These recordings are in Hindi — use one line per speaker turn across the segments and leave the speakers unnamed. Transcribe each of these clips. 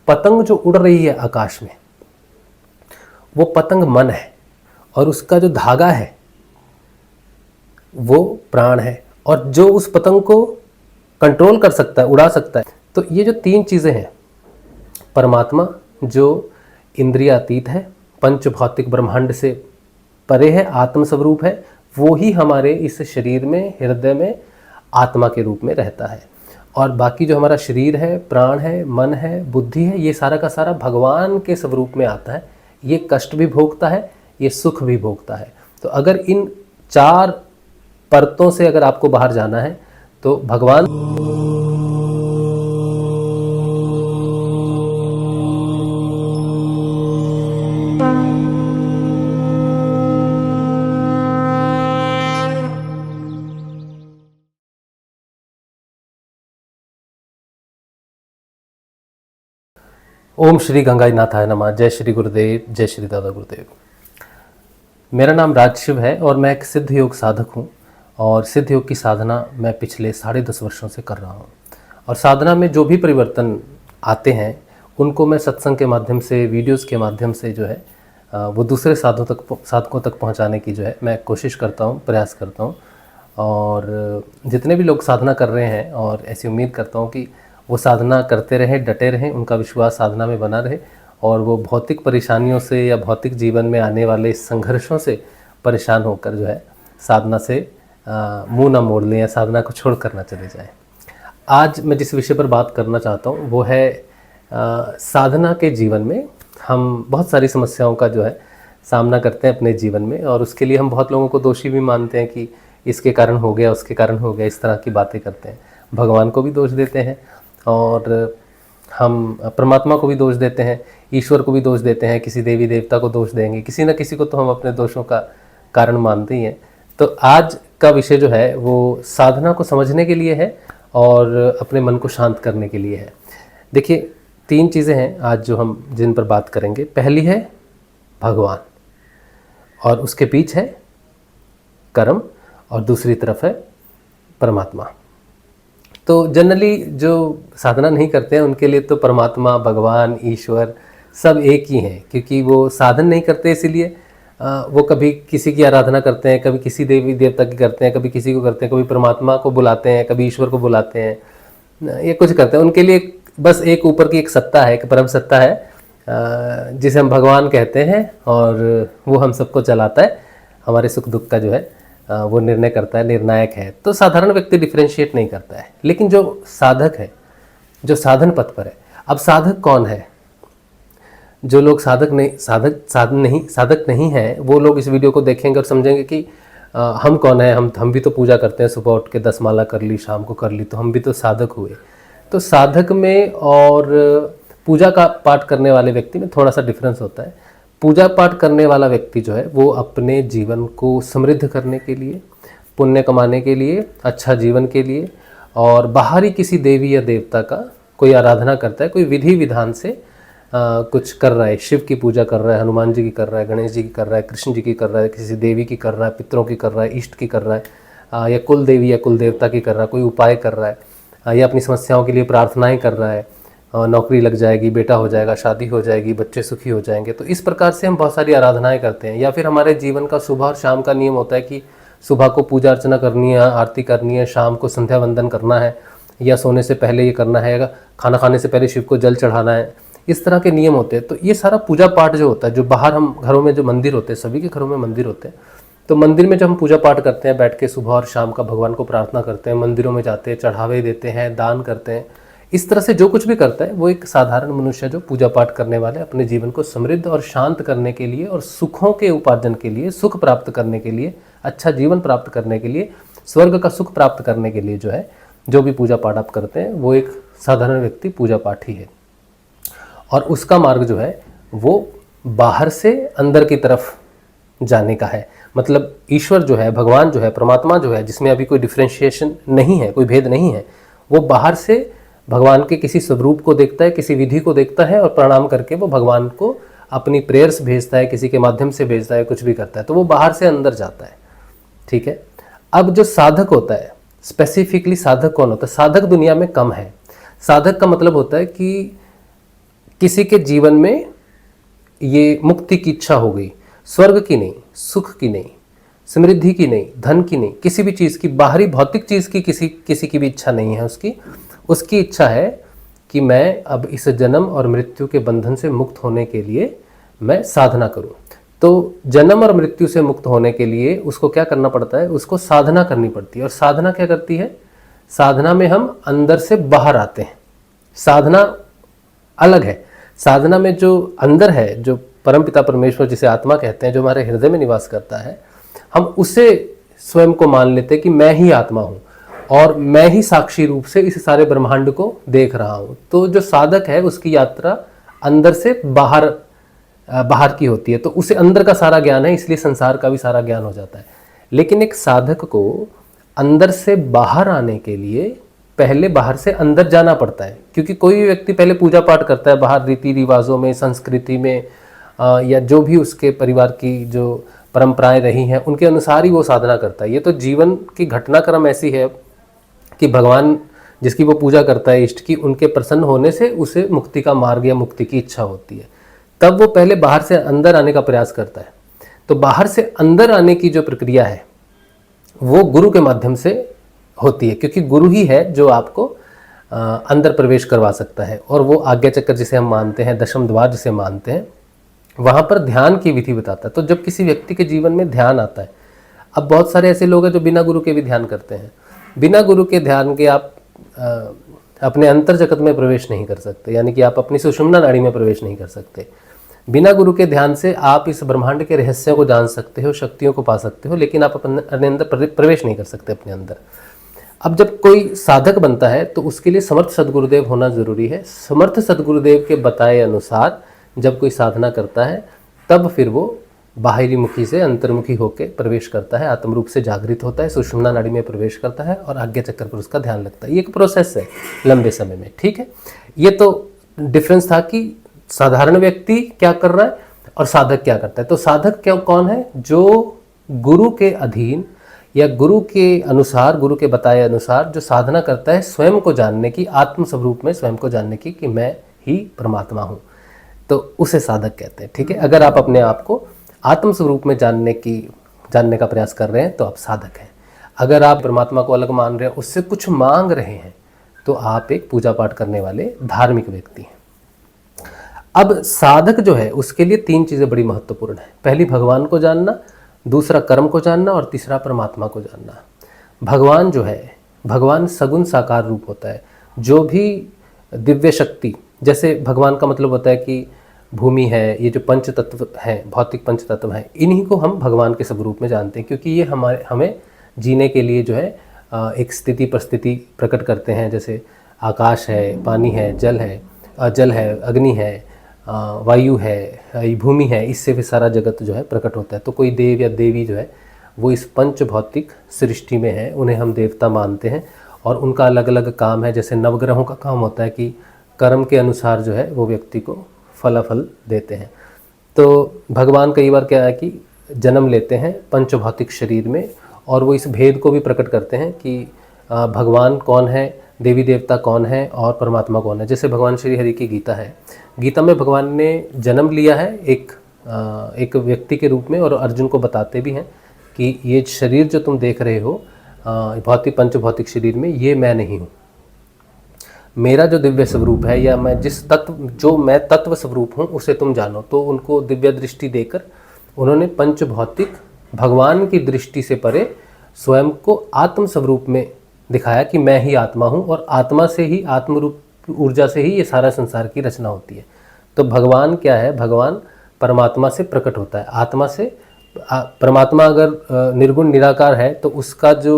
पतंग जो उड़ रही है आकाश में, वो पतंग मन है, और उसका जो धागा है वो प्राण है, और जो उस पतंग को कंट्रोल कर सकता है, उड़ा सकता है। तो ये जो तीन चीज़ें हैं, परमात्मा जो इंद्रियातीत है, पंच भौतिक ब्रह्मांड से परे है, आत्म स्वरूप है, वो ही हमारे इस शरीर में, हृदय में आत्मा के रूप में रहता है। और बाकी जो हमारा शरीर है, प्राण है, मन है, बुद्धि है, ये सारा का सारा भगवान के स्वरूप में आता है। ये कष्ट भी भोगता है, ये सुख भी भोगता है। तो अगर इन चार परतों से अगर आपको बाहर जाना है तो भगवान ओम श्री गंगाई नाथाय नमः। जय श्री गुरुदेव, जय श्री दादा गुरुदेव। मेरा नाम राजशिव है और मैं एक सिद्ध योग साधक हूँ, और सिद्ध योग की साधना मैं पिछले 10.5 वर्षों से कर रहा हूँ। और साधना में जो भी परिवर्तन आते हैं उनको मैं सत्संग के माध्यम से, वीडियोस के माध्यम से जो है वो दूसरे साधकों तक पहुँचाने की जो है मैं कोशिश करता हूँ, प्रयास करता हूँ। और जितने भी लोग साधना कर रहे हैं, और ऐसी उम्मीद करता हूँ कि वो साधना करते रहें, डटे रहें, उनका विश्वास साधना में बना रहे, और वो भौतिक परेशानियों से या भौतिक जीवन में आने वाले संघर्षों से परेशान होकर जो है साधना से मुंह ना मोड़ लें या साधना को छोड़ कर ना चले जाएं। आज मैं जिस विषय पर बात करना चाहता हूँ वो है साधना के जीवन में हम बहुत सारी समस्याओं का जो है सामना करते हैं अपने जीवन में, और उसके लिए हम बहुत लोगों को दोषी भी मानते हैं कि इसके कारण हो गया, उसके कारण हो गया, इस तरह की बातें करते हैं। भगवान को भी दोष देते हैं, और हम परमात्मा को भी दोष देते हैं, ईश्वर को भी दोष देते हैं, किसी देवी देवता को दोष देंगे, किसी न किसी को तो हम अपने दोषों का कारण मानते ही हैं। तो आज का विषय जो है वो साधना को समझने के लिए है और अपने मन को शांत करने के लिए है। देखिए, 3 चीज़ें हैं आज जो हम जिन पर बात करेंगे। पहली है भगवान, और उसके पीछे है कर्म, और दूसरी तरफ है परमात्मा। तो जनरली जो साधना नहीं करते हैं उनके लिए तो परमात्मा, भगवान, ईश्वर सब एक ही हैं, क्योंकि वो साधन नहीं करते, इसीलिए वो कभी किसी की आराधना करते हैं, कभी किसी देवी देवता की करते हैं, कभी किसी को करते हैं, कभी परमात्मा को बुलाते हैं, कभी ईश्वर को बुलाते हैं, ये कुछ करते हैं। उनके लिए बस एक ऊपर की एक सत्ता है, एक परम सत्ता है जिसे हम भगवान कहते हैं, और वो हम सबको चलाता है, हमारे सुख दुख का जो है वो निर्णय करता है, निर्णायक है। तो साधारण व्यक्ति डिफ्रेंशिएट नहीं करता है, लेकिन जो साधक है, जो साधन पथ पर है। अब साधक कौन है? जो लोग साधक नहीं है, वो लोग इस वीडियो को देखेंगे और समझेंगे कि हम कौन है, हम भी तो पूजा करते हैं, सुबह उठ के 10 माला कर ली, शाम को कर ली, तो हम भी तो साधक हुए। तो साधक में और पूजा का पाठ करने वाले व्यक्ति में थोड़ा सा डिफरेंस होता है। पूजा पाठ करने वाला व्यक्ति जो है वो अपने जीवन को समृद्ध करने के लिए, पुण्य कमाने के लिए, अच्छा जीवन के लिए, और बाहरी किसी देवी या देवता का कोई आराधना करता है, कोई विधि विधान से कुछ कर रहा है। शिव की पूजा कर रहा है, हनुमान जी की कर रहा है, गणेश जी की कर रहा है, कृष्ण जी की कर रहा है, किसी देवी की कर रहा है, पितरों की कर रहा है, इष्ट की कर रहा है, या कुल देवी या कुल देवता की कर रहा है, कोई उपाय कर रहा है, या अपनी समस्याओं के लिए प्रार्थनाएं कर रहा है, नौकरी लग जाएगी, बेटा हो जाएगा, शादी हो जाएगी, बच्चे सुखी हो जाएंगे। तो इस प्रकार से हम बहुत सारी आराधनाएं करते हैं। या फिर हमारे जीवन का सुबह और शाम का नियम होता है कि सुबह को पूजा अर्चना करनी है, आरती करनी है, शाम को संध्या वंदन करना है, या सोने से पहले ये करना है, खाना खाने से पहले शिव को जल चढ़ाना है। इस तरह के नियम होते हैं। तो ये सारा पूजा पाठ जो होता है, जो बाहर हम घरों में जो मंदिर होते हैं, सभी के घरों में मंदिर होते हैं, तो मंदिर में जब हम पूजा पाठ करते हैं, बैठ के सुबह और शाम का भगवान को प्रार्थना करते हैं, मंदिरों में जाते हैं, चढ़ावे देते हैं, दान करते हैं, इस तरह से जो कुछ भी करता है वो एक साधारण मनुष्य जो पूजा पाठ करने वाले अपने जीवन को समृद्ध और शांत करने के लिए, और सुखों के उपार्जन के लिए, सुख प्राप्त करने के लिए, अच्छा जीवन प्राप्त करने के लिए, स्वर्ग का सुख प्राप्त करने के लिए जो है, जो भी पूजा पाठ आप करते हैं वो एक साधारण व्यक्ति पूजा पाठ ही है। और उसका मार्ग जो है वो बाहर से अंदर की तरफ जाने का है। मतलब ईश्वर जो है, भगवान जो है, परमात्मा जो है, जिसमें अभी कोई डिफ्रेंशिएशन नहीं है, कोई भेद नहीं है, वो बाहर से भगवान के किसी स्वरूप को देखता है, किसी विधि को देखता है, और प्रणाम करके वो भगवान को अपनी प्रेयर्स भेजता है, किसी के माध्यम से भेजता है, कुछ भी करता है। तो वो बाहर से अंदर जाता है। ठीक है। अब जो साधक होता है, स्पेसिफिकली साधक कौन होता है? साधक दुनिया में कम है। साधक का मतलब होता है कि किसी के जीवन में ये मुक्ति की इच्छा हो गई, स्वर्ग की नहीं, सुख की नहीं, समृद्धि की नहीं, धन की नहीं, किसी भी चीज़ की, बाहरी भौतिक चीज़ की किसी की भी इच्छा नहीं है उसकी इच्छा है कि मैं अब इस जन्म और मृत्यु के बंधन से मुक्त होने के लिए मैं साधना करूं। तो जन्म और मृत्यु से मुक्त होने के लिए उसको क्या करना पड़ता है, उसको साधना करनी पड़ती है। और साधना क्या करती है, साधना में हम अंदर से बाहर आते हैं। साधना अलग है। साधना में जो अंदर है, जो परमपिता परमेश्वर जिसे आत्मा कहते हैं, जो हमारे हृदय में निवास करता है, हम उसे स्वयं को मान लेते हैं कि मैं ही आत्मा हूँ और मैं ही साक्षी रूप से इस सारे ब्रह्मांड को देख रहा हूँ। तो जो साधक है उसकी यात्रा अंदर से बाहर की होती है, तो उसे अंदर का सारा ज्ञान है, इसलिए संसार का भी सारा ज्ञान हो जाता है। लेकिन एक साधक को अंदर से बाहर आने के लिए पहले बाहर से अंदर जाना पड़ता है, क्योंकि कोई भी व्यक्ति पहले पूजा पाठ करता है बाहर रीति रिवाजों में, संस्कृति में, या जो भी उसके परिवार की जो परंपराएं रही हैं उनके अनुसार ही वो साधना करता है। ये तो जीवन की घटनाक्रम ऐसी है कि भगवान जिसकी वो पूजा करता है, इष्ट की, उनके प्रसन्न होने से उसे मुक्ति का मार्ग या मुक्ति की इच्छा होती है। तब वो पहले बाहर से अंदर आने का प्रयास करता है। तो बाहर से अंदर आने की जो प्रक्रिया है वो गुरु के माध्यम से होती है, क्योंकि गुरु ही है जो आपको अंदर प्रवेश करवा सकता है। और वो आज्ञा चक्र जिसे हम मानते हैं, दशम द्वार जिसे मानते हैं, वहाँ पर ध्यान की विधि बताता है। तो जब किसी व्यक्ति के जीवन में ध्यान आता है, अब बहुत सारे ऐसे लोग हैं जो बिना गुरु के भी ध्यान करते हैं। बिना गुरु के ध्यान के आप अपने अंतर जगत में प्रवेश नहीं कर सकते, यानी कि आप अपनी सुषुम्ना नाड़ी में प्रवेश नहीं कर सकते। बिना गुरु के ध्यान से आप इस ब्रह्मांड के रहस्यों को जान सकते हो, शक्तियों को पा सकते हो, लेकिन आप अपने अंदर प्रवेश नहीं कर सकते अपने अंदर। अब जब कोई साधक बनता है तो उसके लिए समर्थ सदगुरुदेव होना जरूरी है। समर्थ सदगुरुदेव के बताए अनुसार जब कोई साधना करता है तब फिर वो बाहरी मुखी से अंतर्मुखी होकर प्रवेश करता है, आत्म रूप से जागृत होता है, सुषुम्ना नाड़ी में प्रवेश करता है और आज्ञा चक्र पर उसका ध्यान लगता है। ये एक प्रोसेस है लंबे समय में, ठीक है। ये तो डिफरेंस था कि साधारण व्यक्ति क्या कर रहा है और साधक क्या करता है। तो साधक क्या कौन है, जो गुरु के अधीन या गुरु के अनुसार, गुरु के बताए अनुसार जो साधना करता है स्वयं को जानने की, आत्म स्वरूप में स्वयं को जानने की कि मैं ही परमात्मा हूँ, तो उसे साधक कहते हैं, ठीक है। अगर आप अपने आप को आत्म स्वरूप में जानने का प्रयास कर रहे हैं तो आप साधक हैं। अगर आप परमात्मा को अलग मान रहे हैं, उससे कुछ मांग रहे हैं, तो आप एक पूजा पाठ करने वाले धार्मिक व्यक्ति हैं। अब साधक जो है उसके लिए तीन चीज़ें बड़ी महत्वपूर्ण है। पहली भगवान को जानना, दूसरा कर्म को जानना और तीसरा परमात्मा को जानना। भगवान जो है, भगवान सगुण साकार रूप होता है। जो भी दिव्य शक्ति, जैसे भगवान का मतलब होता है कि भूमि है, ये जो पंच तत्व हैं, भौतिक पंच तत्व हैं, इन्हीं को हम भगवान के स्वरूप में जानते हैं, क्योंकि ये हमें जीने के लिए जो है एक स्थिति परिस्थिति प्रकट करते हैं। जैसे आकाश है, पानी है, जल है, अग्नि है, वायु है, भूमि है, इससे भी सारा जगत जो है प्रकट होता है। तो कोई देव या देवी जो है वो इस पंच भौतिक सृष्टि में है, उन्हें हम देवता मानते हैं और उनका अलग अलग काम है। जैसे नवग्रहों का काम होता है कि कर्म के अनुसार जो है वो व्यक्ति को फलाफल देते हैं। तो भगवान कई बार क्या है कि जन्म लेते हैं पंच भौतिक शरीर में, और वो इस भेद को भी प्रकट करते हैं कि भगवान कौन है, देवी देवता कौन है और परमात्मा कौन है। जैसे भगवान श्री हरि की गीता है, गीता में भगवान ने जन्म लिया है एक व्यक्ति के रूप में, और अर्जुन को बताते भी हैं कि ये शरीर जो तुम देख रहे हो भौतिक पंच भौतिक शरीर में, ये मैं नहीं हूँ। मेरा जो दिव्य स्वरूप है, या मैं मैं तत्व स्वरूप हूँ, उसे तुम जानो। तो उनको दिव्य दृष्टि देकर उन्होंने पंच भौतिक भगवान की दृष्टि से परे स्वयं को आत्म स्वरूप में दिखाया कि मैं ही आत्मा हूँ, और आत्मा से ही, आत्म रूप ऊर्जा से ही ये सारा संसार की रचना होती है। तो भगवान क्या है, भगवान परमात्मा से प्रकट होता है। आत्मा से परमात्मा अगर निर्गुण निराकार है तो उसका जो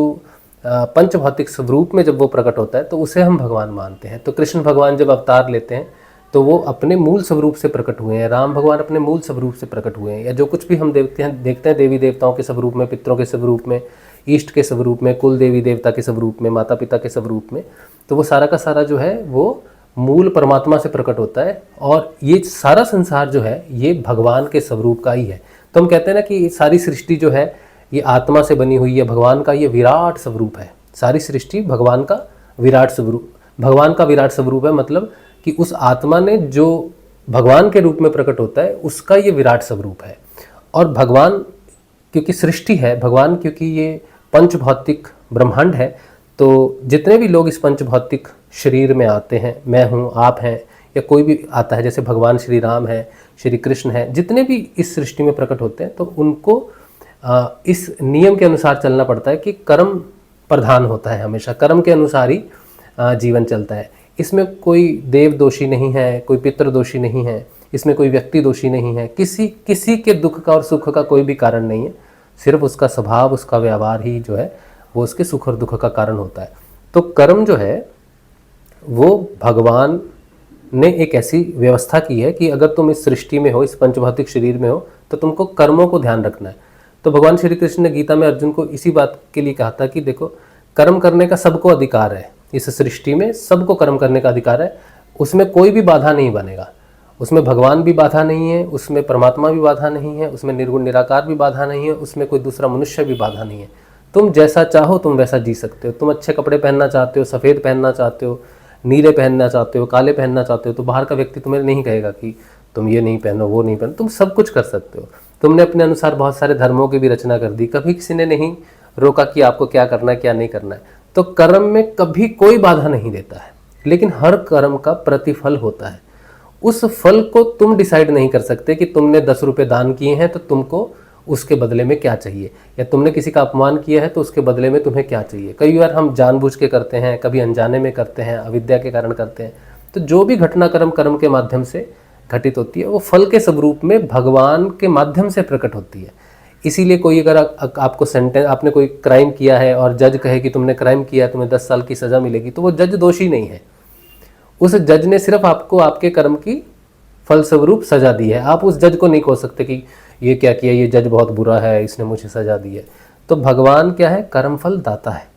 पंच भौतिक स्वरूप में जब वो प्रकट होता है तो उसे हम भगवान मानते हैं। तो कृष्ण भगवान जब अवतार लेते हैं तो वो अपने मूल स्वरूप से प्रकट हुए हैं, राम भगवान अपने मूल स्वरूप से प्रकट हुए हैं, या जो कुछ भी हम देखते हैं देवी देवताओं के स्वरूप में, पितरों के स्वरूप में, ईष्ट के स्वरूप में, कुल देवी देवता के स्वरूप में, माता पिता के स्वरूप में, तो वो सारा का सारा जो है वो मूल परमात्मा से प्रकट होता है। और ये सारा संसार जो है ये भगवान के स्वरूप का ही है। तो हम कहते हैं ना कि सारी सृष्टि जो है ये आत्मा से बनी हुई है, भगवान का ये विराट स्वरूप है। सारी सृष्टि भगवान का विराट स्वरूप है। मतलब कि उस आत्मा ने जो भगवान के रूप में प्रकट होता है, उसका ये विराट स्वरूप है। और भगवान क्योंकि सृष्टि है, भगवान क्योंकि ये पंच भौतिक ब्रह्मांड है, तो जितने भी लोग इस पंच भौतिक शरीर में आते हैं, मैं हूँ, आप हैं, या कोई भी आता है, जैसे भगवान श्री राम है, श्री कृष्ण है, जितने भी इस सृष्टि में प्रकट होते हैं, तो उनको इस नियम के अनुसार चलना पड़ता है कि कर्म प्रधान होता है, हमेशा कर्म के अनुसार ही जीवन चलता है। इसमें कोई देव दोषी नहीं है, कोई पितृ दोषी नहीं है, इसमें कोई व्यक्ति दोषी नहीं है, किसी के दुख का और सुख का कोई भी कारण नहीं है, सिर्फ उसका स्वभाव, उसका व्यवहार ही जो है वो उसके सुख और दुख का कारण होता है। तो कर्म जो है वो भगवान ने एक ऐसी व्यवस्था की है कि अगर तुम इस सृष्टि में हो, इस पंचभौतिक शरीर में हो, तो तुमको कर्मों को ध्यान रखना है। तो भगवान श्री कृष्ण ने गीता में अर्जुन को इसी बात के लिए कहा था कि देखो, कर्म करने का सबको अधिकार है, इस सृष्टि में सबको कर्म करने का अधिकार है, उसमें कोई भी बाधा नहीं बनेगा, उसमें भगवान भी बाधा नहीं है, उसमें परमात्मा भी बाधा नहीं है, उसमें निर्गुण निराकार भी बाधा नहीं है, उसमें कोई दूसरा मनुष्य भी बाधा नहीं है। तुम जैसा चाहो तुम वैसा जी सकते हो। तुम अच्छे कपड़े पहनना चाहते हो, सफ़ेद पहनना चाहते हो, नीले पहनना चाहते हो, काले पहनना चाहते हो, तो बाहर का व्यक्ति तुम्हें नहीं कहेगा कि तुम ये नहीं पहनो, वो नहीं पहनो, तुम सब कुछ कर सकते हो। तुमने अपने अनुसार बहुत सारे धर्मों की भी रचना कर दी, कभी किसी ने नहीं रोका कि आपको क्या करना है क्या नहीं करना है। तो कर्म में कभी कोई बाधा नहीं देता है, लेकिन हर कर्म का प्रतिफल होता है। उस फल को तुम डिसाइड नहीं कर सकते कि तुमने 10 रुपये दान किए हैं तो तुमको उसके बदले में क्या चाहिए, या तुमने किसी का अपमान किया है तो उसके बदले में तुम्हें क्या चाहिए। कई बार हम जानबूझ के करते हैं, कभी अनजाने में करते हैं, अविद्या के कारण करते हैं। तो जो भी घटनाक्रम कर्म के माध्यम से घटित होती है वो फल के स्वरूप में भगवान के माध्यम से प्रकट होती है। इसीलिए कोई अगर आपको सेंटेंस, आपने कोई क्राइम किया है और जज कहे कि तुमने क्राइम किया है, तुम्हें 10 साल की सज़ा मिलेगी, तो वो जज दोषी नहीं है। उस जज ने सिर्फ आपको आपके कर्म की फलस्वरूप सजा दी है। आप उस जज को नहीं कह सकते कि ये क्या किया, ये जज बहुत बुरा है, इसने मुझे सजा दी है। तो भगवान क्या है, कर्मफल दाता है,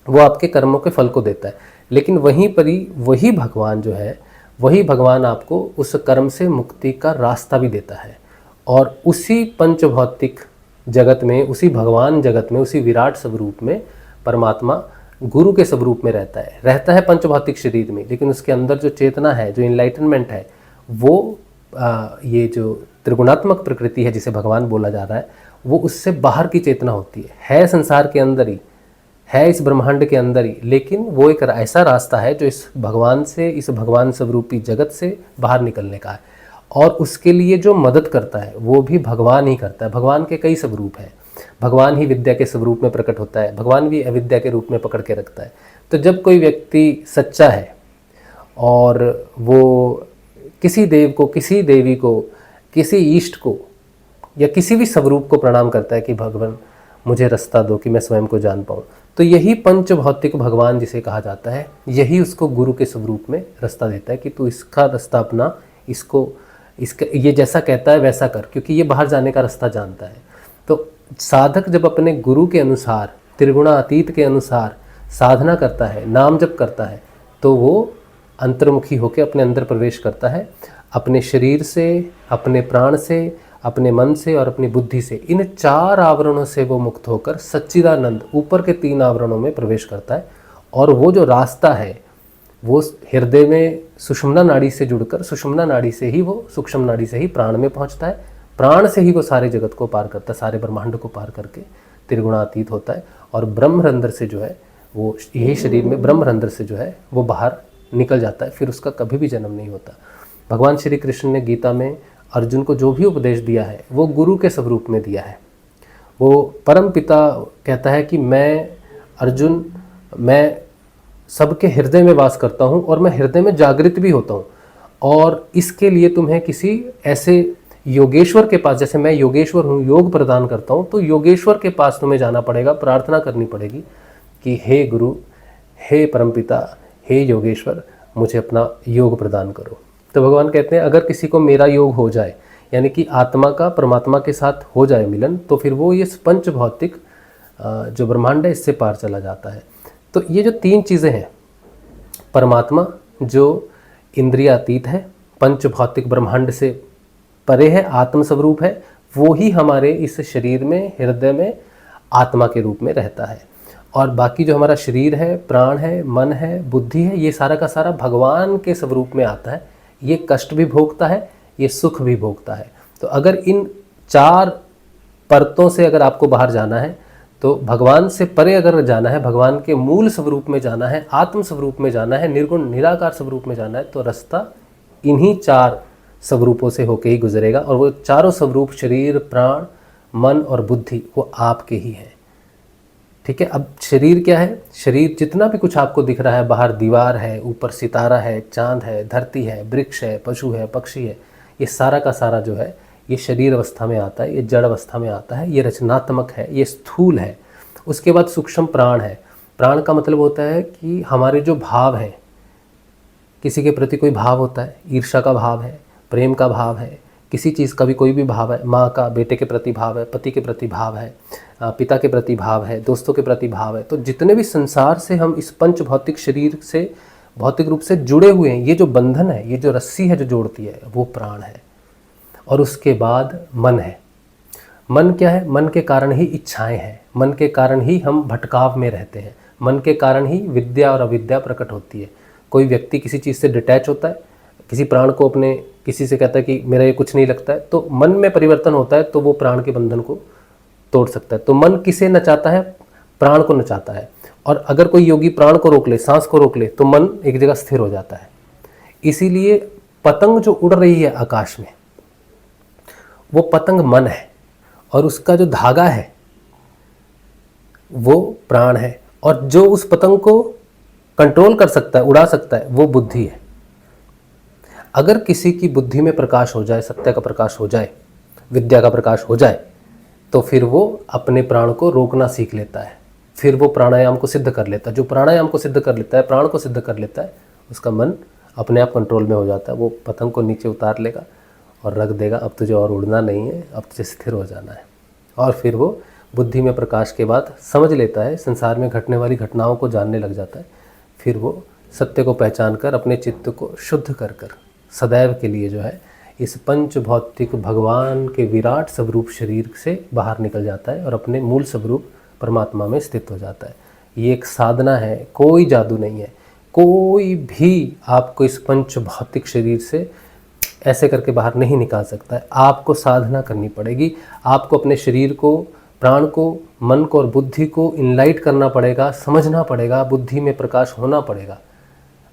वो आपके कर्मों के फल को देता है। लेकिन वहीं पर ही वही भगवान जो है, वही भगवान आपको उस कर्म से मुक्ति का रास्ता भी देता है। और उसी पंचभौतिक जगत में, उसी भगवान जगत में, उसी विराट स्वरूप में परमात्मा गुरु के स्वरूप में रहता है पंचभौतिक शरीर में। लेकिन उसके अंदर जो चेतना है, जो इनलाइटनमेंट है, वो ये जो त्रिगुणात्मक प्रकृति है जिसे भगवान बोला जा रहा है, वो उससे बाहर की चेतना होती है संसार के अंदर ही, है इस ब्रह्मांड के अंदर ही। लेकिन वो एक ऐसा रास्ता है जो इस भगवान से, इस भगवान स्वरूपी जगत से बाहर निकलने का है। और उसके लिए जो मदद करता है वो भी भगवान ही करता है। भगवान के कई स्वरूप हैं, भगवान ही विद्या के स्वरूप में प्रकट होता है, भगवान भी अविद्या के रूप में पकड़ के रखता है। तो जब कोई व्यक्ति सच्चा है और वो किसी देव को, किसी देवी को, किसी ईष्ट को या किसी भी स्वरूप को प्रणाम करता है कि भगवान मुझे रास्ता दो कि मैं स्वयं को जान पाऊँ, तो यही पंच भौतिक भगवान जिसे कहा जाता है, यही उसको गुरु के स्वरूप में रास्ता देता है कि तू इसका रास्ता अपना, इसका ये जैसा कहता है वैसा कर, क्योंकि ये बाहर जाने का रास्ता जानता है। तो साधक जब अपने गुरु के अनुसार, त्रिगुणातीत के अनुसार साधना करता है, नाम जप करता है, तो वो अंतर्मुखी होकर अपने अंदर प्रवेश करता है। अपने शरीर से, अपने प्राण से, अपने मन से और अपनी बुद्धि से, इन 4 आवरणों से वो मुक्त होकर सच्चिदानंद ऊपर के 3 आवरणों में प्रवेश करता है। और वो जो रास्ता है वो हृदय में सुषुम्ना नाड़ी से जुड़कर, सुषुम्ना नाड़ी से ही वो, सूक्ष्म नाड़ी से ही प्राण में पहुंचता है, प्राण से ही वो सारे जगत को पार करता है, सारे ब्रह्मांड को पार करके त्रिगुणातीत होता है। और ब्रह्मरंध्र से जो है वो, यही शरीर में ब्रह्मरंध्र से जो है वो बाहर निकल जाता है, फिर उसका कभी भी जन्म नहीं होता। भगवान श्री कृष्ण ने गीता में अर्जुन को जो भी उपदेश दिया है वो गुरु के स्वरूप में दिया है। वो परम पिता कहता है कि मैं अर्जुन, मैं सबके हृदय में वास करता हूँ और मैं हृदय में जागृत भी होता हूँ, और इसके लिए तुम्हें किसी ऐसे योगेश्वर के पास, जैसे मैं योगेश्वर हूँ, योग प्रदान करता हूँ, तो योगेश्वर के पास तुम्हें जाना पड़ेगा, प्रार्थना करनी पड़ेगी कि हे गुरु, हे परमपिता, हे योगेश्वर, मुझे अपना योग प्रदान करो। तो भगवान कहते हैं अगर किसी को मेरा योग हो जाए, यानी कि आत्मा का परमात्मा के साथ हो जाए मिलन, तो फिर वो ये पंच भौतिक जो ब्रह्मांड है इससे पार चला जाता है। तो ये जो 3 चीज़ें हैं, परमात्मा जो इंद्रियातीत है, पंच भौतिक ब्रह्मांड से परे है, आत्म स्वरूप है, वो ही हमारे इस शरीर में, हृदय में आत्मा के रूप में रहता है। और बाकी जो हमारा शरीर है, प्राण है, मन है, बुद्धि है, ये सारा का सारा भगवान के स्वरूप में आता है, ये कष्ट भी भोगता है, ये सुख भी भोगता है। तो अगर इन 4 परतों से अगर आपको बाहर जाना है, तो भगवान से परे अगर जाना है, भगवान के मूल स्वरूप में जाना है, आत्म स्वरूप में जाना है, निर्गुण निराकार स्वरूप में जाना है, तो रास्ता इन्हीं 4 स्वरूपों से होके ही गुजरेगा। और वो चारों स्वरूप शरीर, प्राण, मन और बुद्धि वो आपके ही हैं। ठीक है। अब शरीर क्या है? शरीर जितना भी कुछ आपको दिख रहा है, बाहर दीवार है, ऊपर सितारा है, चांद है, धरती है, वृक्ष है, पशु है, पक्षी है, ये सारा का सारा जो है ये शरीर अवस्था में आता है, ये जड़ अवस्था में आता है, ये रचनात्मक है, ये स्थूल है। उसके बाद सूक्ष्म प्राण है। प्राण का मतलब होता है कि हमारे जो भाव हैं, किसी के प्रति कोई भाव होता है, ईर्ष्या का भाव है, प्रेम का भाव है, किसी चीज़ का भी कोई भी भाव है, माँ का बेटे के प्रति भाव है, पति के प्रति भाव है, पिता के प्रति भाव है, दोस्तों के प्रति भाव है। तो जितने भी संसार से हम इस पंच भौतिक शरीर से भौतिक रूप से जुड़े हुए हैं, ये जो बंधन है, ये जो रस्सी है जो जोड़ती है, वो प्राण है। और उसके बाद मन है। मन क्या है? मन के कारण ही इच्छाएं हैं, मन के कारण ही हम भटकाव में रहते हैं, मन के कारण ही विद्या और अविद्या प्रकट होती है। कोई व्यक्ति किसी चीज़ से डिटैच होता है, किसी प्राण को अपने किसी से कहता है कि मेरा ये कुछ नहीं लगता है, तो मन में परिवर्तन होता है, तो वो प्राण के बंधन को तोड़ सकता है। तो मन किसे नचाता है? प्राण को नचाता है। और अगर कोई योगी प्राण को रोक ले, सांस को रोक ले, तो मन एक जगह स्थिर हो जाता है। इसीलिए पतंग जो उड़ रही है आकाश में, वो पतंग मन है, और उसका जो धागा है वो प्राण है, और जो उस पतंग को कंट्रोल कर सकता है, उड़ा सकता है, वो बुद्धि है। अगर किसी की बुद्धि में प्रकाश हो जाए, सत्य का प्रकाश हो जाए, विद्या का प्रकाश हो जाए, तो फिर वो अपने प्राण को रोकना सीख लेता है, फिर वो प्राणायाम को सिद्ध कर लेता है। जो प्राणायाम को सिद्ध कर लेता है, प्राण को सिद्ध कर लेता है, उसका मन अपने आप कंट्रोल में हो जाता है। वो पतंग को नीचे उतार लेगा और रख देगा, अब तुझे और उड़ना नहीं है, अब तुझे स्थिर हो जाना है। और फिर वो बुद्धि में प्रकाश के बाद समझ लेता है, संसार में घटने वाली घटनाओं को जानने लग जाता है। फिर वो सत्य को पहचान कर अपने चित्त को शुद्ध कर कर सदैव के लिए जो है इस पंच भौतिक भगवान के विराट स्वरूप शरीर से बाहर निकल जाता है और अपने मूल स्वरूप परमात्मा में स्थित हो जाता है। ये एक साधना है, कोई जादू नहीं है। कोई भी आपको इस पंच भौतिक शरीर से ऐसे करके बाहर नहीं निकाल सकता है। आपको साधना करनी पड़ेगी, आपको अपने शरीर को, प्राण को, मन को और बुद्धि को इनलाइट करना पड़ेगा, समझना पड़ेगा, बुद्धि में प्रकाश होना पड़ेगा।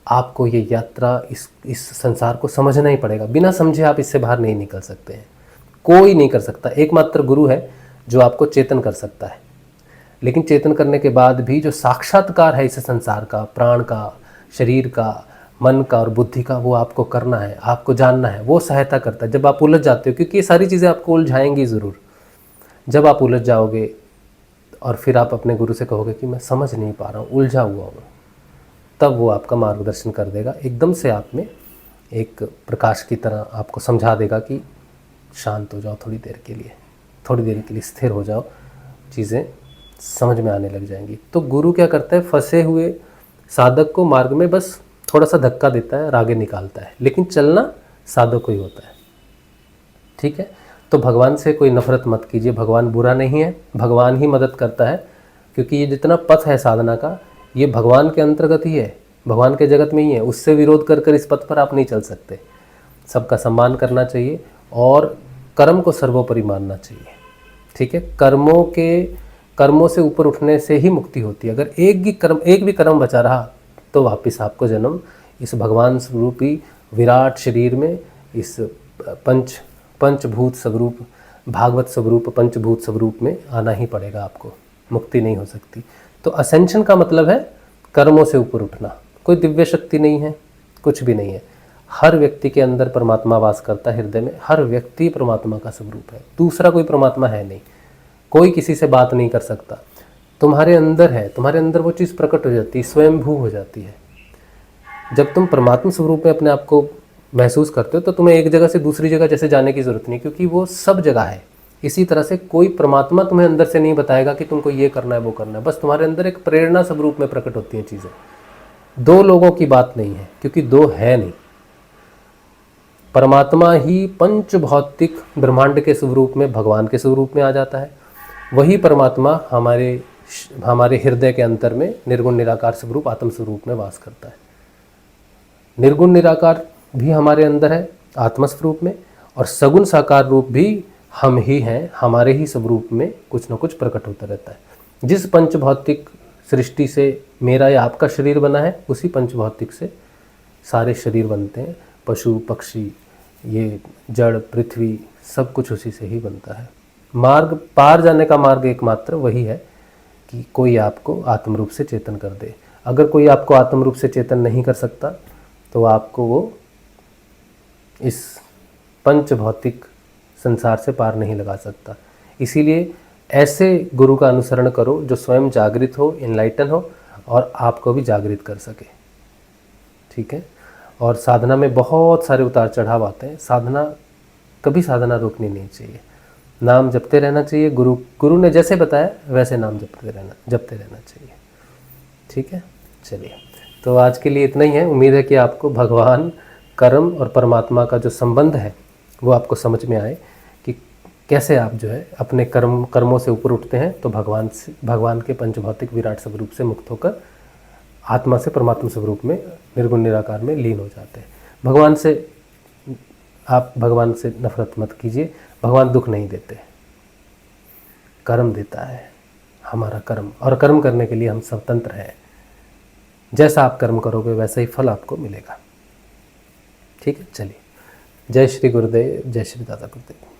आपको ये यात्रा, इस संसार को समझना ही पड़ेगा। बिना समझे आप इससे बाहर नहीं निकल सकते हैं, कोई नहीं कर सकता। एकमात्र गुरु है जो आपको चेतन कर सकता है। लेकिन चेतन करने के बाद भी जो साक्षात्कार है इस संसार का, प्राण का, शरीर का, मन का और बुद्धि का, वो आपको करना है, आपको जानना है। वो सहायता करता है जब आप उलझ जाते हो, क्योंकि ये सारी चीज़ें आपको उलझाएंगी ज़रूर। जब आप उलझ जाओगे और फिर आप अपने गुरु से कहोगे कि मैं समझ नहीं पा रहा हूँ, उलझा हुआ हूँ, तब वो आपका मार्गदर्शन कर देगा। एकदम से आप में एक प्रकाश की तरह आपको समझा देगा कि शांत हो जाओ थोड़ी देर के लिए, थोड़ी देर के लिए स्थिर हो जाओ, चीज़ें समझ में आने लग जाएंगी। तो गुरु क्या करता है? फंसे हुए साधक को मार्ग में बस थोड़ा सा धक्का देता है और आगे निकालता है, लेकिन चलना साधक को ही होता है। ठीक है। तो भगवान से कोई नफरत मत कीजिए, भगवान बुरा नहीं है, भगवान ही मदद करता है। क्योंकि ये जितना पथ है साधना का, ये भगवान के अंतर्गत ही है, भगवान के जगत में ही है। उससे विरोध कर कर इस पथ पर आप नहीं चल सकते। सबका सम्मान करना चाहिए और कर्म को सर्वोपरि मानना चाहिए। ठीक है। कर्मों से ऊपर उठने से ही मुक्ति होती है। अगर एक भी कर्म बचा रहा तो वापस आपको जन्म इस भगवान स्वरूपी विराट शरीर में, इस पंचभूत स्वरूप, भागवत स्वरूप, पंचभूत स्वरूप में आना ही पड़ेगा। आपको मुक्ति नहीं हो सकती। तो असेंशन का मतलब है कर्मों से ऊपर उठना। कोई दिव्य शक्ति नहीं है, कुछ भी नहीं है। हर व्यक्ति के अंदर परमात्मा वास करता है, हृदय में। हर व्यक्ति परमात्मा का स्वरूप है, दूसरा कोई परमात्मा है नहीं। कोई किसी से बात नहीं कर सकता। तुम्हारे अंदर है, तुम्हारे अंदर वो चीज़ प्रकट हो जाती है, स्वयंभू हो जाती है। जब तुम परमात्मा स्वरूप में अपने आप को महसूस करते हो तो तुम्हें एक जगह से दूसरी जगह जैसे जाने की ज़रूरत नहीं, क्योंकि वो सब जगह है। इसी तरह से कोई परमात्मा तुम्हें अंदर से नहीं बताएगा कि तुमको ये करना है, वो करना है। बस तुम्हारे अंदर एक प्रेरणा स्वरूप में प्रकट होती हैं चीज़ें। दो लोगों की बात नहीं है, क्योंकि दो है नहीं। परमात्मा ही पंच भौतिक ब्रह्मांड के स्वरूप में, भगवान के स्वरूप में आ जाता है। वही परमात्मा हमारे हृदय के अंतर में निर्गुण निराकार स्वरूप, आत्म स्वरूप में वास करता है। निर्गुण निराकार भी हमारे अंदर है आत्मस्वरूप में, और सगुण साकार रूप भी हम ही हैं, हमारे ही स्वरूप में कुछ न कुछ प्रकट होता रहता है। जिस पंच भौतिक सृष्टि से मेरा या आपका शरीर बना है, उसी पंच भौतिक से सारे शरीर बनते हैं। पशु पक्षी, ये जड़ पृथ्वी, सब कुछ उसी से ही बनता है। मार्ग पार जाने का मार्ग एकमात्र वही है कि कोई आपको आत्म रूप से चेतन कर दे। अगर कोई आपको आत्म रूप से चेतन नहीं कर सकता तो आपको वो इस पंच भौतिक संसार से पार नहीं लगा सकता। इसीलिए ऐसे गुरु का अनुसरण करो जो स्वयं जागृत हो, इनलाइटन हो और आपको भी जागृत कर सके। ठीक है। और साधना में बहुत सारे उतार चढ़ाव आते हैं। कभी साधना रोकनी नहीं चाहिए, नाम जपते रहना चाहिए। गुरु ने जैसे बताया वैसे नाम जपते रहना चाहिए। ठीक है। चलिए, तो आज के लिए इतना ही है। उम्मीद है कि आपको भगवान, कर्म और परमात्मा का जो संबंध है वो आपको समझ में आए कि कैसे आप जो है अपने कर्मों से ऊपर उठते हैं तो भगवान के पंचभौतिक विराट स्वरूप से मुक्त होकर आत्मा से परमात्मा स्वरूप में निर्गुण निराकार में लीन हो जाते हैं। भगवान से नफरत मत कीजिए। भगवान दुख नहीं देते, कर्म देता है, हमारा कर्म, और कर्म करने के लिए हम स्वतंत्र हैं। जैसा आप कर्म करोगे वैसा ही फल आपको मिलेगा। ठीक है। चलिए, जय श्री गुरुदेव, जय श्री दादा गुरुदेव।